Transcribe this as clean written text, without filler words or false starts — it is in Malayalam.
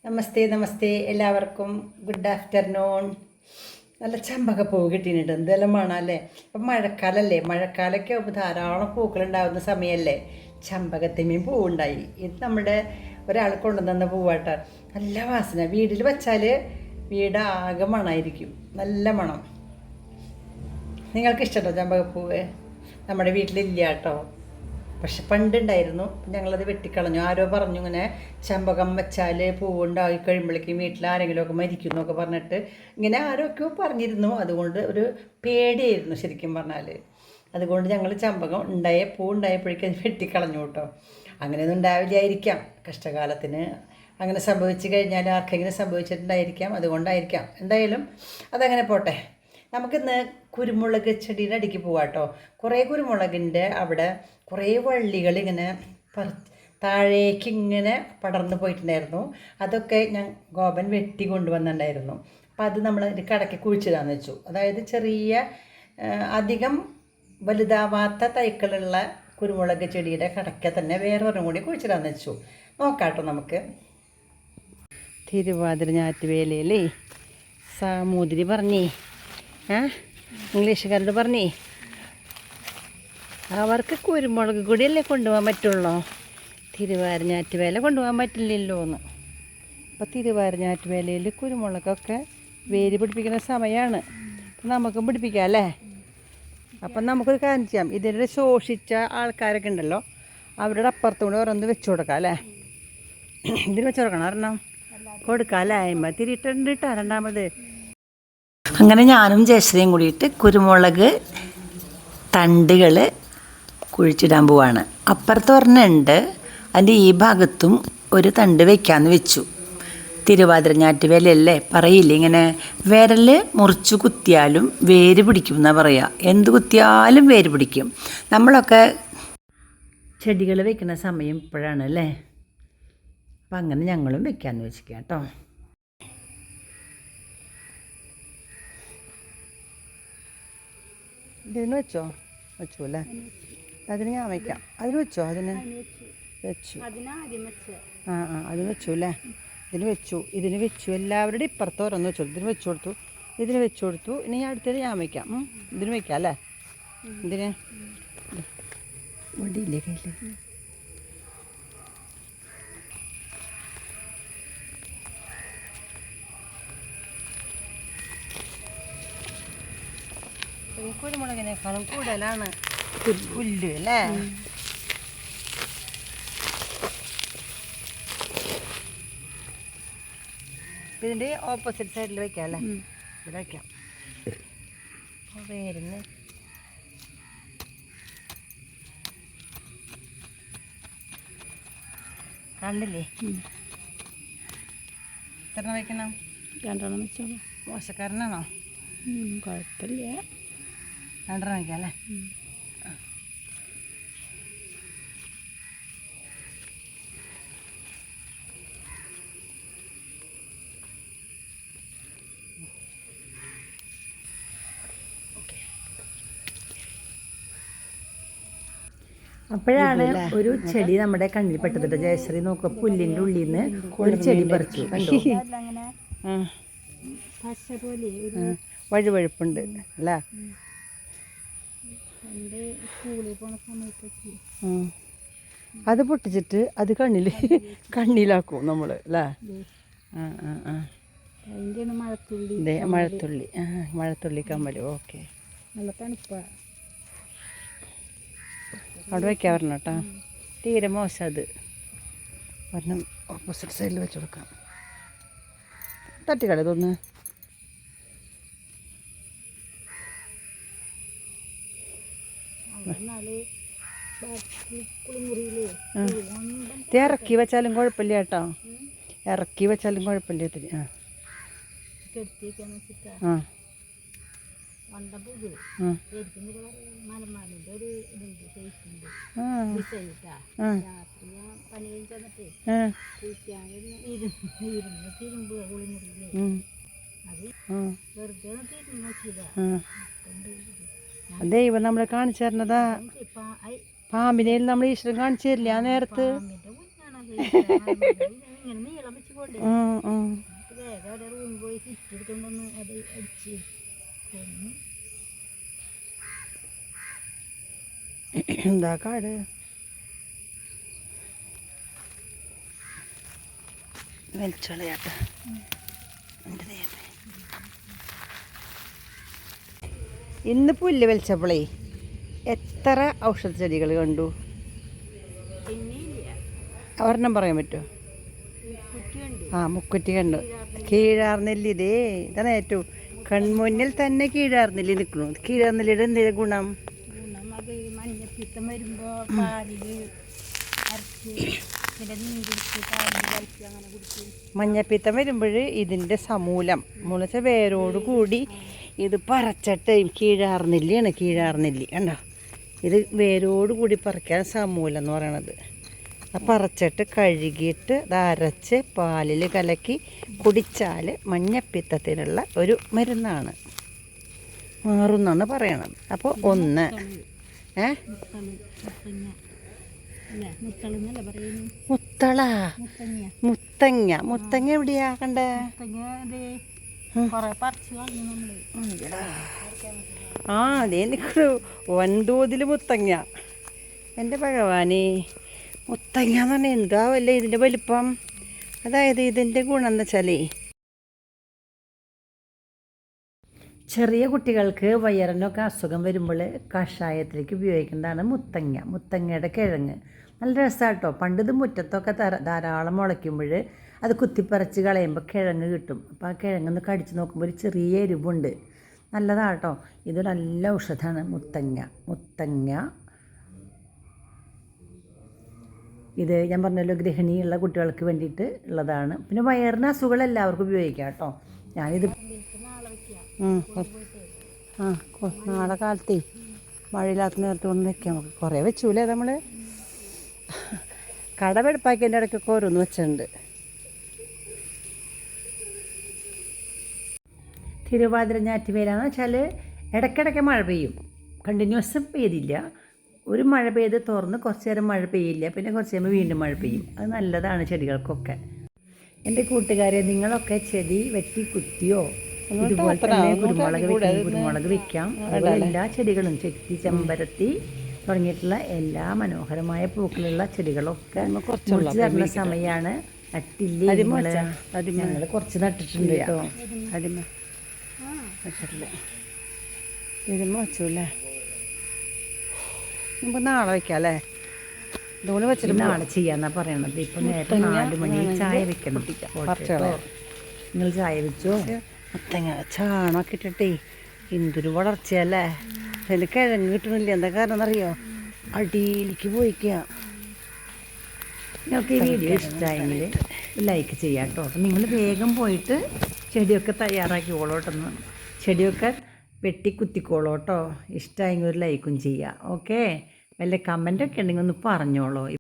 നമസ്തേ നമസ്തേ എല്ലാവർക്കും ഗുഡ് ആഫ്റ്റർനൂൺ. നല്ല ചമ്പകപ്പൂവ് കിട്ടിയിട്ടുണ്ട്. എന്തെല്ലാം വേണമല്ലേ. അപ്പം മഴക്കാലമല്ലേ, മഴക്കാലമൊക്കെ ആകുമ്പോൾ ധാരാളം പൂക്കളുണ്ടാകുന്ന സമയമല്ലേ. ചമ്പകത്തിമേയും പൂവുണ്ടായി. ഇത് നമ്മുടെ ഒരാൾ കൊണ്ടുവന്ന പൂവാട്ട. നല്ല വാസന. വീട്ടിൽ വച്ചാൽ വീടാകെ മണമായിരിക്കും, നല്ല മണം. നിങ്ങൾക്ക് ഇഷ്ടമല്ലോ ചമ്പകപ്പൂവ്? നമ്മുടെ വീട്ടിലില്ല കേട്ടോ, പക്ഷെ പണ്ടുണ്ടായിരുന്നു. ഞങ്ങളത് വെട്ടിക്കളഞ്ഞു. ആരോ പറഞ്ഞു ഇങ്ങനെ ചമ്പകം വെച്ചാൽ പൂവുണ്ടാക്കി കഴിയുമ്പോഴേക്കും വീട്ടിൽ ആരെങ്കിലുമൊക്കെ മരിക്കും എന്നൊക്കെ പറഞ്ഞിട്ട് ഇങ്ങനെ ആരൊക്കെയോ പറഞ്ഞിരുന്നു. അതുകൊണ്ട് ഒരു പേടിയായിരുന്നു ശരിക്കും പറഞ്ഞാൽ. അതുകൊണ്ട് ഞങ്ങൾ ചമ്പകം പൂ ഉണ്ടായപ്പോഴേക്കും അത് വെട്ടിക്കളഞ്ഞു കേട്ടോ. അങ്ങനെയൊന്നും ഉണ്ടാവില്ലായിരിക്കാം. കഷ്ടകാലത്തിന് അങ്ങനെ സംഭവിച്ചു കഴിഞ്ഞാൽ ആർക്കെങ്കിലും സംഭവിച്ചിട്ടുണ്ടായിരിക്കാം, അതുകൊണ്ടായിരിക്കാം. എന്തായാലും അതങ്ങനെ പോട്ടെ. നമുക്കിന്ന് കുരുമുളക് ചെടിയുടെ അടിക്ക് പോവാം കേട്ടോ. കുറേ കുരുമുളകിൻ്റെ അവിടെ കുറേ വള്ളികൾ ഇങ്ങനെ താഴേക്ക് ഇങ്ങനെ പടർന്നു പോയിട്ടുണ്ടായിരുന്നു. അതൊക്കെ ഞാൻ ഗോപൻ വെട്ടി കൊണ്ടുവന്നിട്ടുണ്ടായിരുന്നു. അപ്പം അത് നമ്മൾ അതിൻ്റെ കടയ്ക്ക് കുഴിച്ചിടാന്ന് വെച്ചു. അതായത് ചെറിയ അധികം വലുതാവാത്ത തൈക്കളുള്ള കുരുമുളക് ചെടിയുടെ കടയ്ക്ക് തന്നെ വേറെ ഒരെണ്ണം കൂടി കുഴിച്ചിടാന്ന് വെച്ചു. നോക്കാം കേട്ടോ നമുക്ക്. തിരുവാതിര ഞാറ്റുവേലയിലേ സാമൂതിരി പറഞ്ഞേ, ഇംഗ്ലീഷുകാരോട് പറഞ്ഞേ അവർക്ക് കുരുമുളക് കൂടിയല്ലേ കൊണ്ടുപോകാൻ പറ്റുള്ളൂ, തിരുവാതിര ഞാറ്റുവേല കൊണ്ടുപോകാൻ പറ്റില്ലല്ലോ എന്ന്. അപ്പോൾ തിരുവാതിര ഞാറ്റുവേലയിൽ കുരുമുളകൊക്കെ വേര് പിടിപ്പിക്കുന്ന സമയമാണ്. നമുക്കും പിടിപ്പിക്കാം അല്ലേ. അപ്പം നമുക്കൊരു കാര്യം ചെയ്യാം. ഇതിൻ്റെ ശോഷിച്ച ആൾക്കാരൊക്കെ ഉണ്ടല്ലോ, അവരുടെ അപ്പുറത്തുകൂടെ ഓരോന്ന് വെച്ച് കൊടുക്കാം അല്ലേ. ഇതിന് വെച്ച് കൊടുക്കണം, ഒരെണ്ണം കൊടുക്കാം അല്ലേ. തിരിയിട്ടുണ്ട് കേട്ടോ രണ്ടാമത്. അങ്ങനെ ഞാനും ജയശ്രീയും കൂടിയിട്ട് കുരുമുളക് തണ്ടുകൾ കുഴിച്ചിടാൻ പോവാണ്. അപ്പുറത്ത് ഒരെണ്ണമുണ്ട്, അതിൻ്റെ ഈ ഭാഗത്തും ഒരു തണ്ട് വയ്ക്കാമെന്ന് വെച്ചു. തിരുവാതിര ഞാറ്റുവേലയല്ലേ, പറയില്ലേ ഇങ്ങനെ വിരൽ മുറിച്ച് കുത്തിയാലും വേര് പിടിക്കും എന്നാണ് പറയുക. എന്ത് കുത്തിയാലും വേര് പിടിക്കും. നമ്മളൊക്കെ ചെടികൾ വെക്കുന്ന സമയം ഇപ്പോഴാണ് അല്ലേ. അപ്പം അങ്ങനെ ഞങ്ങളും വെക്കാമെന്ന് വെച്ചിരിക്കാം കേട്ടോ. ഇതിന് വെച്ചോ? വെച്ചു അല്ലേ. അതിന് ഞാൻ വയ്ക്കാം. അതിന് വെച്ചോ? അതിന് വെച്ചു. അതിന് വെച്ചു അല്ലേ. ഇതിന് വെച്ചു, ഇതിന് വെച്ചു. എല്ലാവരുടെയും ഇപ്പുറത്ത് ഓരോന്ന് വെച്ചു. ഇതിന് വെച്ചു കൊടുത്തു, ഇതിന് വെച്ചു കൊടുത്തു. ഇനി അടുത്തത് ഞാൻ വയ്ക്കാം. ഇതിന് വയ്ക്കാം അല്ലേ. ഇതിന് വടിയില്ലേ കയ്യിൽ? കുരുമുളകിനേക്കാളും കൂടുതലാണ് പുല്ല് അല്ലേ. ഇതിൻ്റെ ഓപ്പോസിറ്റ് സൈഡിൽ വയ്ക്കാം അല്ലേ. ഇവിടെ വയ്ക്കാം. വേരുന്ന് കണ്ടില്ലേ. എത്ര വയ്ക്കണം? രണ്ടെണ്ണം വെച്ചോളൂ. മോശക്കാരനാണോ? കുഴപ്പമില്ല. രണ്ടെണ്ണം വയ്ക്കാം അല്ലേ. അപ്പോഴാണ് ഒരു ചെടി നമ്മുടെ കണ്ണിൽ പെട്ടത്. ജയശ്രീ നോക്കുക, പുല്ലിൻ്റെ ഉള്ളിൽ നിന്ന് ഒരു ചെടി പറിച്ചു. വഴുവഴുപ്പുണ്ട് അല്ലേ. അത് പൊട്ടിച്ചിട്ട് അത് കണ്ണിലാക്കും നമ്മൾ അല്ലേ. മഴത്തുള്ളി കമ്മല്. ഓക്കെ, നല്ല തണുപ്പാ. അവിടെ വയ്ക്കാൻ പറഞ്ഞു കേട്ടോ. തീരെ മോശം അത്. ഒരെണ്ണം ഓപ്പോസിറ്റ് സൈഡിൽ വെച്ച് കൊടുക്കാം. തട്ടിക്കള ഇതൊന്ന്. ഇറക്കി വെച്ചാലും കുഴപ്പമില്ല കേട്ടോ, ഇറക്കി വെച്ചാലും കുഴപ്പമില്ല. ഇത്തിരി ദൈവം നമ്മളെ കാണിച്ചു തരണതാ. പാമ്പിനെ നമ്മൾ ഈശ്വരൻ കാണിച്ചു തരില്ല ആ നേരത്ത്. എന്താ കാട് വലിച്ചോളയാട്ട. ഇന്ന് പുല്ല് വലിച്ചപ്പോളേ എത്ര ഔഷധ ചെടികൾ കണ്ടു. ഒരെണ്ണം പറയാൻ പറ്റുമോ? ആ, മുക്കുറ്റി കണ്ടു. കീഴാർനെല്ലി ഇതാണ് ഏറ്റവും കൺമുന്നിൽ തന്നെ കീഴാർനെല്ലി നിൽക്കണു. കീഴാർനെല്ലിയുടെ എന്തെങ്കിലും ഗുണം? മഞ്ഞപ്പിത്തം വരുമ്പോൾ ഇതിൻ്റെ സമൂലം മുളച്ച വേരോട് കൂടി ഇത് പറിച്ചിട്ട് കീഴാർനെല്ലിയാണ്. കീഴാർനെല്ലി കണ്ടോ, ഇത് വേരോട് കൂടി പറിക്കാൻ സമൂലം എന്ന് പറയണത്. പറിച്ചിട്ട് കഴുകിയിട്ട് അരച്ച് പാലിൽ കലക്കി കുടിച്ചാൽ മഞ്ഞപ്പിത്തത്തിനുള്ള ഒരു മരുന്നാണ്, മാറുന്നാണ് പറയണത്. അപ്പോൾ ഒന്ന് മുത്തള മുത്തങ്ങ. മുത്തങ്ങ എവിടെയാ കണ്ടേ? ആ, അതേ നിൽക്കൂ വൻതോതിൽ മുത്തങ്ങ. എൻ്റെ ഭഗവാനെ, മുത്തങ്ങ എന്ന് പറഞ്ഞാൽ എന്താവല്ലേ ഇതിൻ്റെ വലിപ്പം. അതായത് ഇതിൻ്റെ ഗുണം എന്ന് വെച്ചാലേ, ചെറിയ കുട്ടികൾക്ക് വയറിനൊക്കെ അസുഖം വരുമ്പോൾ കഷായത്തിലേക്ക് ഉപയോഗിക്കുന്നതാണ് മുത്തങ്ങ. മുത്തങ്ങയുടെ കിഴങ്ങ് നല്ല രസമാട്ടോ. പണ്ടിത് മുറ്റത്തൊക്കെ ധാരാളം മുളയ്ക്കുമ്പോൾ അത് കുത്തിപ്പറിച്ച് കളയുമ്പോൾ കിഴങ്ങ് കിട്ടും. അപ്പോൾ ആ കിഴങ്ങൊന്ന് കടിച്ച് നോക്കുമ്പോൾ ഒരു ചെറിയ എരിവുണ്ട്. നല്ലതാട്ടോ. ഇത് നല്ല ഔഷധമാണ് മുത്തങ്ങ. മുത്തങ്ങ ഇത് ഞാൻ പറഞ്ഞല്ലോ, ഗൃഹിണിയുള്ള കുട്ടികൾക്ക് വേണ്ടിയിട്ട് ഉള്ളതാണ്. പിന്നെ വയറിന് അസുഖങ്ങൾ എല്ലാവർക്കും ഉപയോഗിക്കാം കേട്ടോ. ഞാനിത് നാളെ കാലത്തേ മഴയില്ലാത്ത നേരത്തെ കൊണ്ട് വെക്കാം. നമുക്ക് കുറേ വെച്ചൂലേ നമ്മൾ. കടവെടുപ്പാക്കിയതിൻ്റെ ഇടയ്ക്കൊക്കെ ഓരോന്ന് വെച്ചിട്ടുണ്ട്. തിരുവാതിര ഞാറ്റുവേലാന്ന് വെച്ചാൽ ഇടയ്ക്കിടയ്ക്ക് മഴ പെയ്യും, കണ്ടിന്യൂസ് പെയ്തില്ല. ഒരു മഴ പെയ്ത് തുറന്ന് കുറച്ച് നേരം മഴ പെയ്യില്ല, പിന്നെ കുറച്ച് കഴിയുമ്പോൾ വീണ്ടും മഴ പെയ്യും. അത് നല്ലതാണ് ചെടികൾക്കൊക്കെ. എൻ്റെ കൂട്ടുകാരെ, നിങ്ങളൊക്കെ ചെടി വെട്ടി കുത്തിയോ? ഇതുപോലെ തന്നെ കുരുമുളക് വെക്കാം. അതുപോലെ എല്ലാ ചെടികളും, ചെത്തി, ചെമ്പരത്തി തുടങ്ങിയിട്ടുള്ള എല്ലാ മനോഹരമായ പൂക്കളുള്ള ചെടികളൊക്കെ കുറച്ച് തരുന്ന സമയമാണ്. നട്ടില്ലേ? ഞങ്ങൾ കുറച്ച് നട്ടിട്ടുണ്ട് കേട്ടോ. ഇതിന് വെച്ചല്ലേ, നമുക്ക് നാളെ വയ്ക്കാം അല്ലേ? ഇതുപോലെ വെച്ചിട്ട് നാളെ ചെയ്യാന്നാ പറയണത്. ഇപ്പം നേരത്തെ 4 മണി ചായ വെക്കണം. നിങ്ങൾ ചായ വെച്ചോ? മുത്തങ്ങ ചാണൊക്കെ ഇട്ടിട്ടേ എന്തൊരു വളർച്ചയല്ലേ. അതിന് കിഴങ്ങ് കിട്ടണില്ല. എന്താ കാരണം എന്നറിയോ? അടിയിലേക്ക് പോയിക്കുക. നിങ്ങൾക്ക് ഈ വീഡിയോ ഇഷ്ടമായെങ്കിൽ ലൈക്ക് ചെയ്യാം കേട്ടോ. അപ്പം നിങ്ങൾ വേഗം പോയിട്ട് ചെടിയൊക്കെ തയ്യാറാക്കിക്കോളോട്ടെന്ന്. ചെടിയൊക്കെ വെട്ടി കുത്തിക്കോളോട്ടോ. ഇഷ്ടമായെങ്കിൽ ഒരു ലൈക്കും ചെയ്യാം. ഓക്കെ, വല്ല കമൻറ്റൊക്കെ ഉണ്ടെങ്കിൽ ഒന്ന് പറഞ്ഞോളൂ.